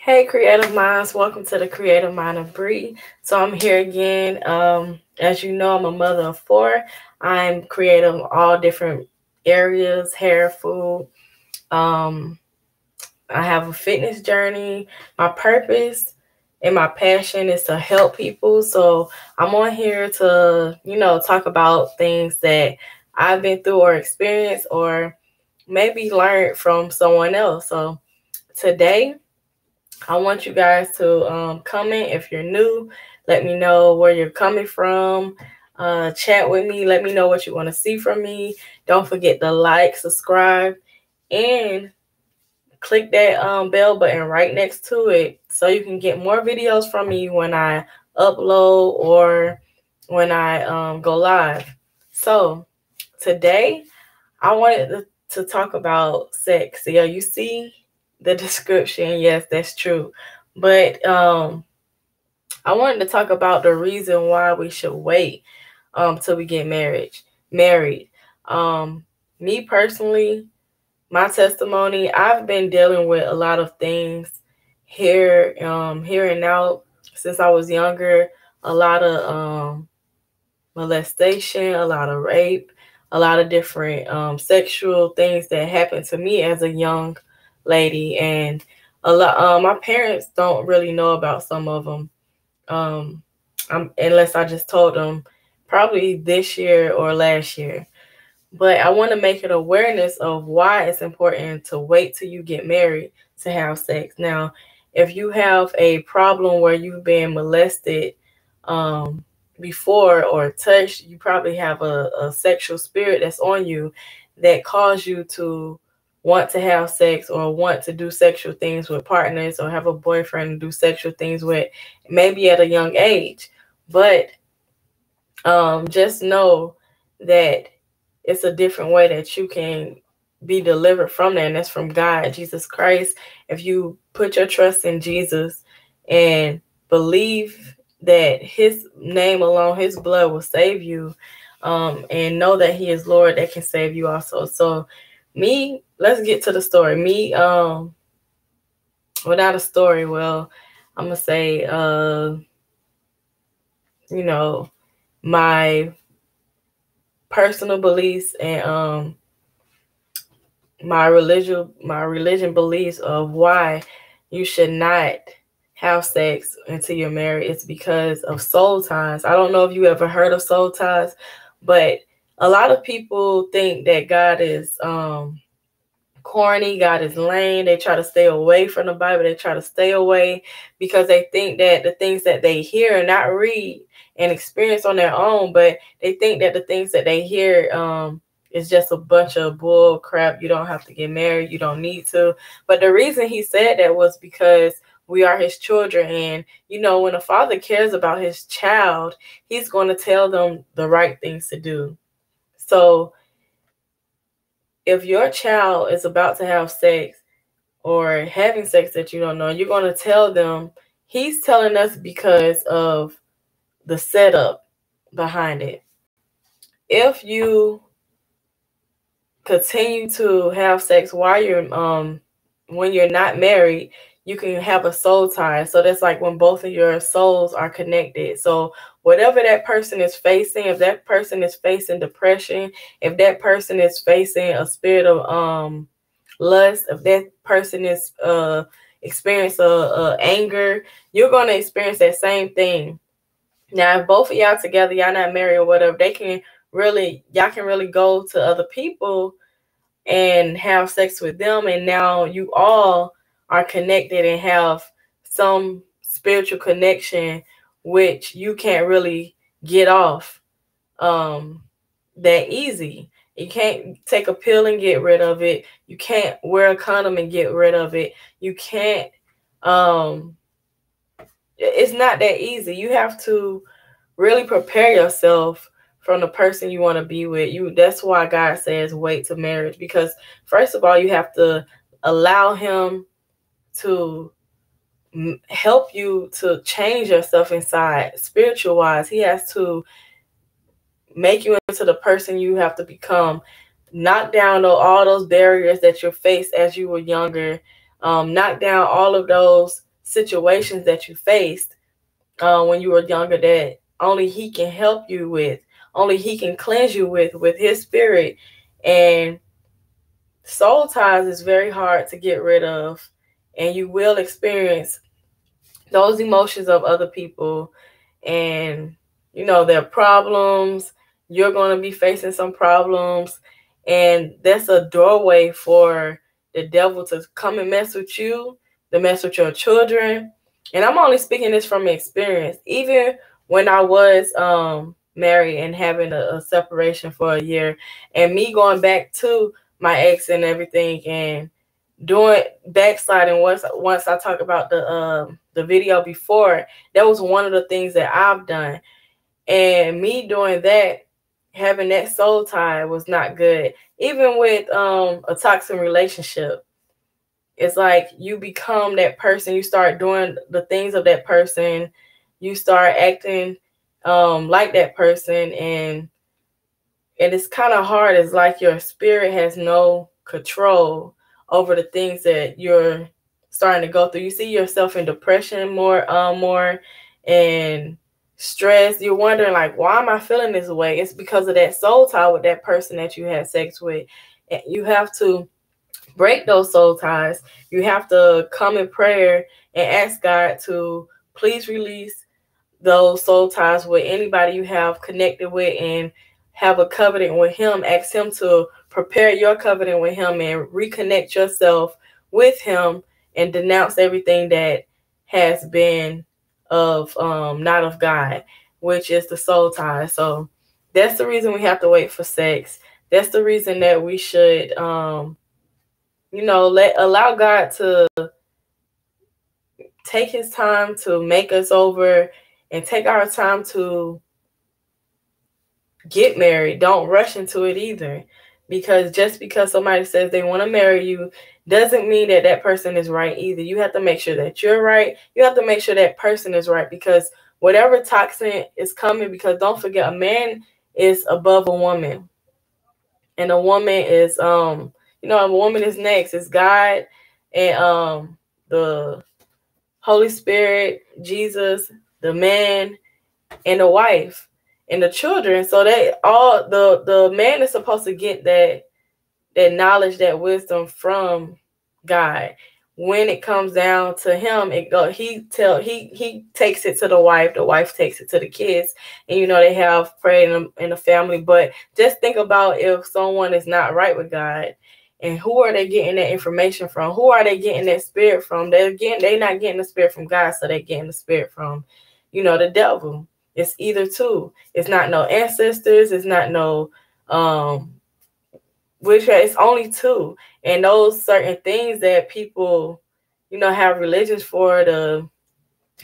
Hey, creative minds, welcome to the Creative Mind of Bree. So I'm here again. As you know, I'm a mother of four. I'm creative in all different areas, hair, food. Um, I have a fitness journey. My purpose and my passion is to help people. So I'm on here to, talk about things that I've been through or experienced or maybe learned from someone else. So today, I want you guys to comment if you're new. Let me know where you're coming from. Chat with me. Let me know what you want to see from me. Don't forget to like, subscribe, and click that bell button right next to it so you can get more videos from me when I upload or when I go live. So today I wanted to talk about sex. Yeah, you see the description. Yes, that's true. But I wanted to talk about the reason why we should wait till we get married. Um, Me personally, my testimony, I've been dealing with a lot of things here and now since I was younger. A lot of molestation, a lot of rape, a lot of different sexual things that happened to me as a young lady, and a lot. My parents don't really know about some of them, unless I just told them probably this year or last year. But I want to make an awareness of why it's important to wait till you get married to have sex. Now, if you have a problem where you've been molested um, before or touched, you probably have a sexual spirit that's on you that cause you to want to have sex or want to do sexual things with partners or have a boyfriend and do sexual things with, maybe at a young age. But just know that it's a different way that you can be delivered from that, and that's from God, Jesus Christ. If you put your trust in Jesus and believe that his name alone, his blood will save you, and know that he is Lord, that can save you also. So let's get to the story. Without a story, well, I'm gonna say, you know, my personal beliefs and my religion beliefs of why you should not have sex until you're married is because of soul ties. I don't know if you ever heard of soul ties, but a lot of people think that God is corny, God is lame. They try to stay away from the Bible. They try to stay away because they think that the things that they hear and not read and experience on their own, but they think that the things that they hear is just a bunch of bull crap. You don't have to get married. You don't need to. But the reason he said that was because we are his children. And, when a father cares about his child, he's going to tell them the right things to do. So if your child is about to have sex or having sex that you don't know, you're going to tell them. He's telling us because of the setup behind it. If you continue to have sex while you're when you're not married, you can have a soul tie. So that's like when both of your souls are connected. So whatever that person is facing, if that person is facing depression, if that person is facing a spirit of lust, if that person is experience anger, you're going to experience that same thing. Now, if both of y'all together, y'all not married or whatever, y'all can really go to other people and have sex with them, and now you all are connected and have some spiritual connection, which you can't really get off that easy. You can't take a pill and get rid of it. You can't wear a condom and get rid of it. You can't it's not that easy. You have to really prepare yourself from the person you want to be with. That's why God says wait to marriage, because first of all, you have to allow him to help you to change yourself inside, spiritual wise. He has to make you into the person you have to become. Knock down all those barriers that you faced as you were younger. Knock down all of those situations that you faced when you were younger that only he can help you with, only he can cleanse you with his spirit. And soul ties is very hard to get rid of, and you will experience those emotions of other people, and their problems. You're going to be facing some problems, and that's a doorway for the devil to come and mess with you, to mess with your children. And I'm only speaking this from experience. Even when I was married and having a separation for a year, and me going back to my ex and everything, and doing backsliding, once I talk about the video before, that was one of the things that I've done. And me doing that, having that soul tie, was not good. Even with a toxic relationship, it's like you become that person. You start doing the things of that person. You start acting like that person, and it's kind of hard. It's like your spirit has no control over the things that you're starting to go through. You see yourself in depression more, and stress. You're wondering, like, why am I feeling this way? It's because of that soul tie with that person that you had sex with. And you have to break those soul ties. You have to come in prayer and ask God to please release those soul ties with anybody you have connected with, and have a covenant with him. Ask him to prepare your covenant with him and reconnect yourself with him, and denounce everything that has been of not of God, which is the soul tie. So that's the reason we have to wait for sex. That's the reason that we should allow God to take his time to make us over, and take our time to get married. Don't rush into it either, because just because somebody says they want to marry you doesn't mean that that person is right either. You have to make sure that you're right. You have to make sure that person is right, because whatever toxin is coming, because don't forget, a man is above a woman, and a woman is a woman is next. It's God and the Holy Spirit, Jesus, the man, and the wife, and the children. So they all, the man is supposed to get that knowledge, that wisdom from God. When it comes down to him, he takes it to the wife takes it to the kids, and they have prayer in the family. But just think about if someone is not right with God, and who are they getting that information from? Who are they getting that spirit from? They're not getting the spirit from God, so they're getting the spirit from the devil. It's either two. It's not no ancestors. It's not no it's only two. And those certain things that people, have religions for, the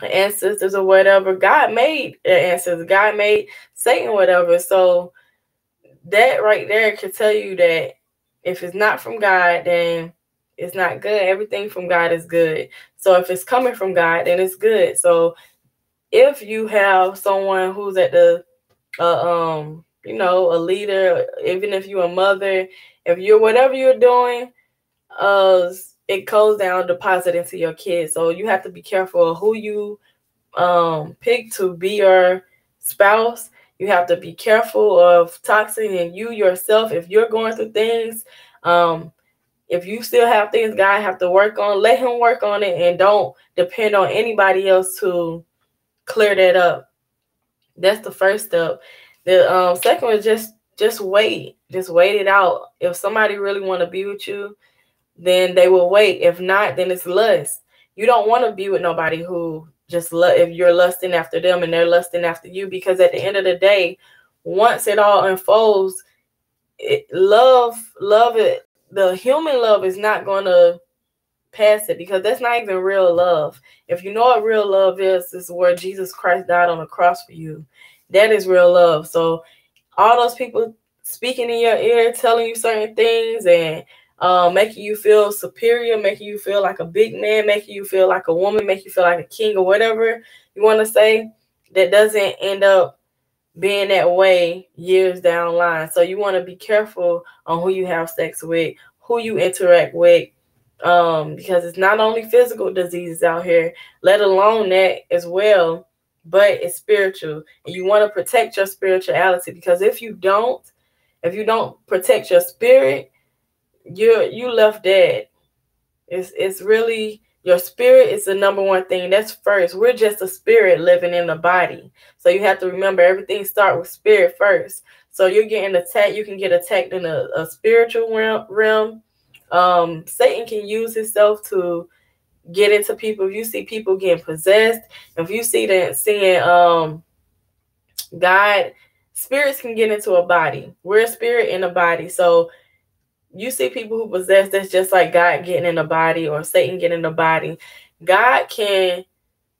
ancestors or whatever, God made the ancestors. God made Satan, whatever. So that right there could tell you that if it's not from God, then it's not good. Everything from God is good. So if it's coming from God, then it's good. So if you have someone who's at the a leader, even if you're a mother, if you're whatever you're doing, it goes down deposit into your kids. So you have to be careful of who you pick to be your spouse. You have to be careful of toxin in you yourself. If you're going through things, if you still have things God have to work on, let him work on it, and don't depend on anybody else to clear that up. That's the first step. The second one is just wait. Just wait it out. If somebody really want to be with you, then they will wait. If not, then it's lust. You don't want to be with nobody who just if you're lusting after them and they're lusting after you, because at the end of the day, once it all unfolds, love it. The human love is not going to pass it, because that's not even real love. If you know what real love is where Jesus Christ died on the cross for you. That is real love. So all those people speaking in your ear, telling you certain things, and making you feel superior, making you feel like a big man, making you feel like a woman, making you feel like a king, or whatever you want to say, that doesn't end up being that way years down the line. So you want to be careful on who you have sex with, who you interact with, because it's not only physical diseases out here, let alone that as well, but it's spiritual. And you want to protect your spirituality, because if you don't protect your spirit, you left dead. It's really, your spirit is the number one thing. That's first. We're just a spirit living in a body. So you have to remember, everything starts with spirit first. So you're getting attacked. You can get attacked in a spiritual realm. Satan can use himself to get into people. If you see people getting possessed, if you see that seeing God, spirits can get into a body. We're a spirit in a body. So you see people who possess, that's just like God getting in a body or Satan getting in a body. God can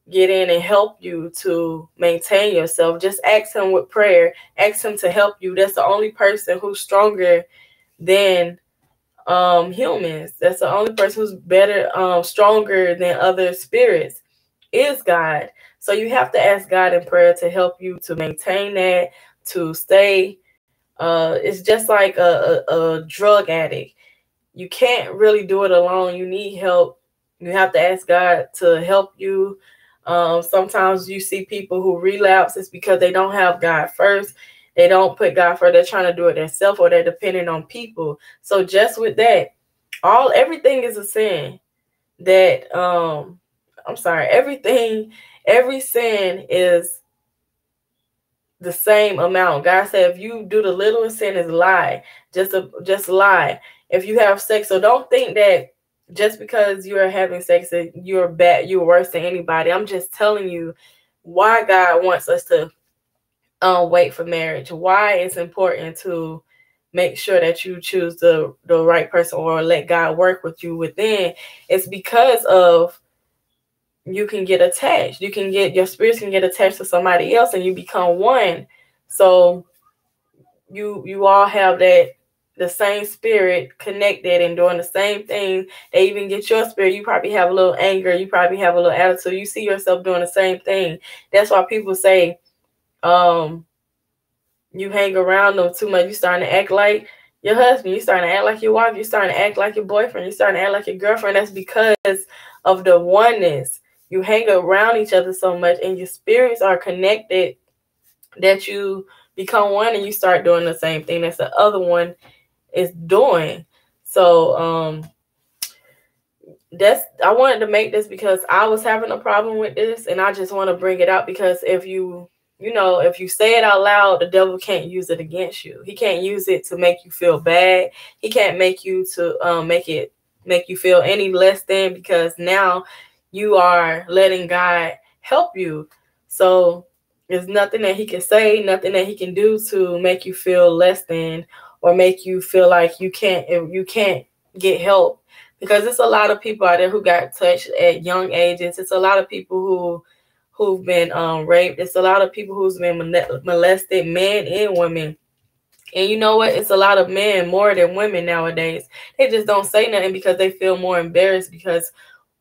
get in and help you to maintain yourself. Just ask him with prayer. Ask him to help you. That's the only person who's stronger than humans. That's the only person who's better, stronger than other spirits, is God. So you have to ask God in prayer to help you to maintain that, to stay. It's just like a drug addict. You can't really do it alone. You need help. You have to ask God to help you. Sometimes you see people who relapse, it's because they don't have God first. They don't put God first. They're trying to do it themselves, or they're depending on people. So just with that, everything is a sin. That I'm sorry, every sin is the same amount. God said, if you do the littlest sin, is lie. Just lie. If you have sex, so don't think that just because you're having sex that you're bad, you're worse than anybody. I'm just telling you why God wants us to wait for marriage. Why it's important to make sure that you choose the right person, or let God work with you within. It's because of, you can get attached. Your spirits can get attached to somebody else, and you become one. So you all have the same spirit connected and doing the same thing. They even get your spirit. You probably have a little anger. You probably have a little attitude. You see yourself doing the same thing. That's why people say, you hang around them too much, you starting to act like your husband, you starting to act like your wife, you starting to act like your boyfriend, you starting to act like your girlfriend. That's because of the oneness. You hang around each other so much, and your spirits are connected, that you become one, and you start doing the same thing that the other one is doing. So I wanted to make this because I was having a problem with this, and I just want to bring it out, because if you say it out loud, the devil can't use it against you. He can't use it to make you feel bad. He can't make you to make you feel any less than, because now you are letting God help you. So there's nothing that he can say, nothing that he can do to make you feel less than, or make you feel like you can't get help. Because it's a lot of people out there who got touched at young ages. It's a lot of people who've been raped. It's a lot of people who's been molested, men and women. And you know what? It's a lot of men more than women nowadays. They just don't say nothing because they feel more embarrassed, because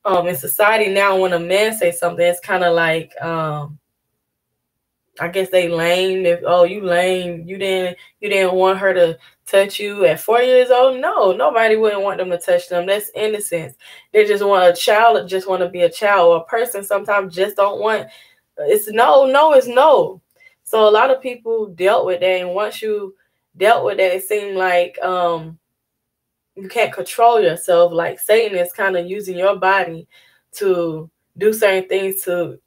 in society now, when a man says something, it's kind of like I guess they lame. If you lame, you didn't want her to touch you at 4 years old. No, nobody wouldn't want them to touch them. That's innocence. They just want a child, just want to be a child. Or a person sometimes just don't want. It's no is no. So a lot of people dealt with that, and once you dealt with that, it seemed like you can't control yourself. Like Satan is kind of using your body to do certain things to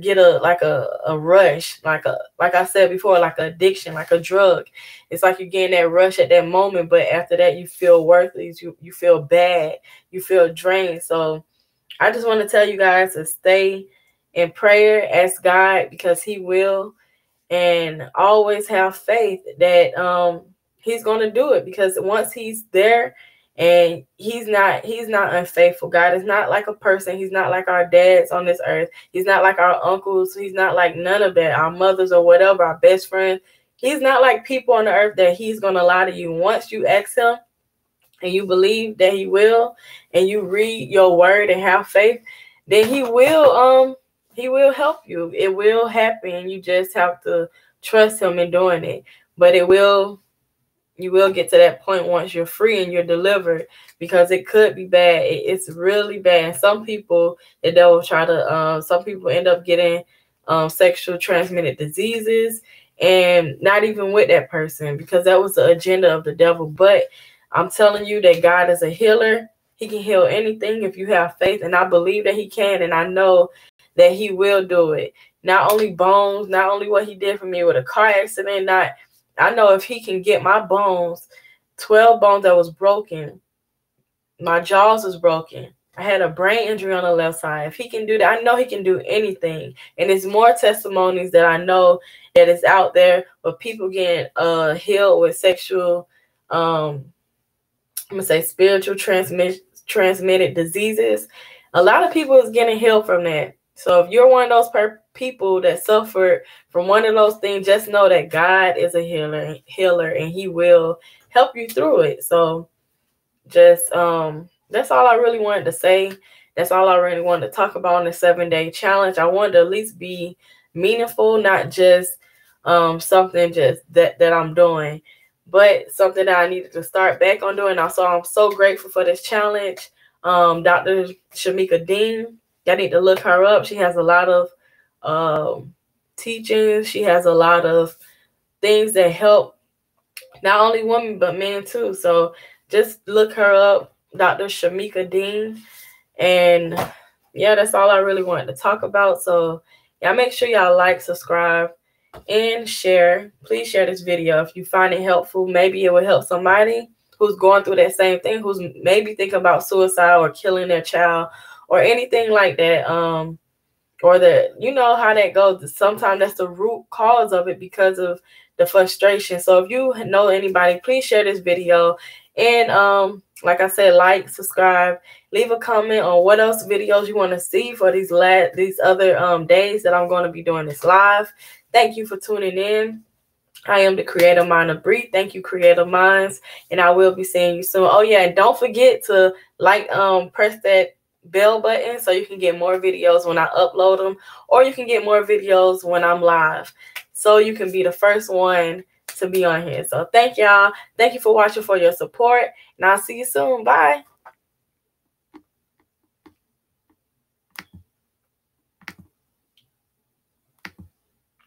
get a rush, like I said before, like an addiction, like a drug. It's like you're getting that rush at that moment, but after that you feel worthless, you feel bad, you feel drained. So I just want to tell you guys to stay in prayer, ask God, because he will, and always have faith that he's going to do it, because once he's there, and he's not unfaithful. God is not like a person. He's not like our dads on this earth. He's not like our uncles. He's not like none of that, our mothers or whatever, our best friends. He's not like people on the earth that he's going to lie to you. Once you ask him and you believe that he will, and you read your word and have faith, then he will help you. It will happen. You just have to trust him in doing it. But it will You will get to that point once you're free and you're delivered, because it could be bad. It's really bad. Some people, the devil try to, some people end up getting sexual transmitted diseases, and not even with that person, because that was the agenda of the devil. But I'm telling you that God is a healer. He can heal anything if you have faith, and I believe that he can, and I know that he will do it. Not only bones, not only what he did for me with a car accident, not, I know if he can get my bones, 12 bones that was broken, my jaws was broken, I had a brain injury on the left side. If he can do that, I know he can do anything. And it's more testimonies that I know that is out there of people getting healed with sexual, I'm going to say spiritual transmitted diseases. A lot of people is getting healed from that. So if you're one of those people that suffered from one of those things, just know that God is a healer, and he will help you through it. So just that's all I really wanted to say. That's all I really wanted to talk about in the 7-day challenge. I wanted to at least be meaningful, not just something just that I'm doing, but something that I needed to start back on doing. Also, I'm so grateful for this challenge. Dr. Shamika Dean, I need to look her up. She has a lot of teachings. She has a lot of things that help not only women but men too. So just look her up, Dr. Shamika Dean. And yeah, that's all I really wanted to talk about. So yeah, make sure y'all like, subscribe, and share. Please share this video if you find it helpful. Maybe it will help somebody who's going through that same thing, who's maybe thinking about suicide or killing their child or anything like that. Or that, you know how that goes. Sometimes that's the root cause of it, because of the frustration. So if you know anybody, please share this video. And like I said, like, subscribe, leave a comment on what else videos you want to see for these other days that I'm going to be doing this live. Thank you for tuning in. I am the creative mind of Bree. Thank you, creative minds, and I will be seeing you soon. Oh yeah, and don't forget to press that bell button so you can get more videos when I upload them, or you can get more videos when I'm live, so you can be the first one to be on here. So thank y'all. Thank you for watching, for your support, and I'll see you soon. Bye.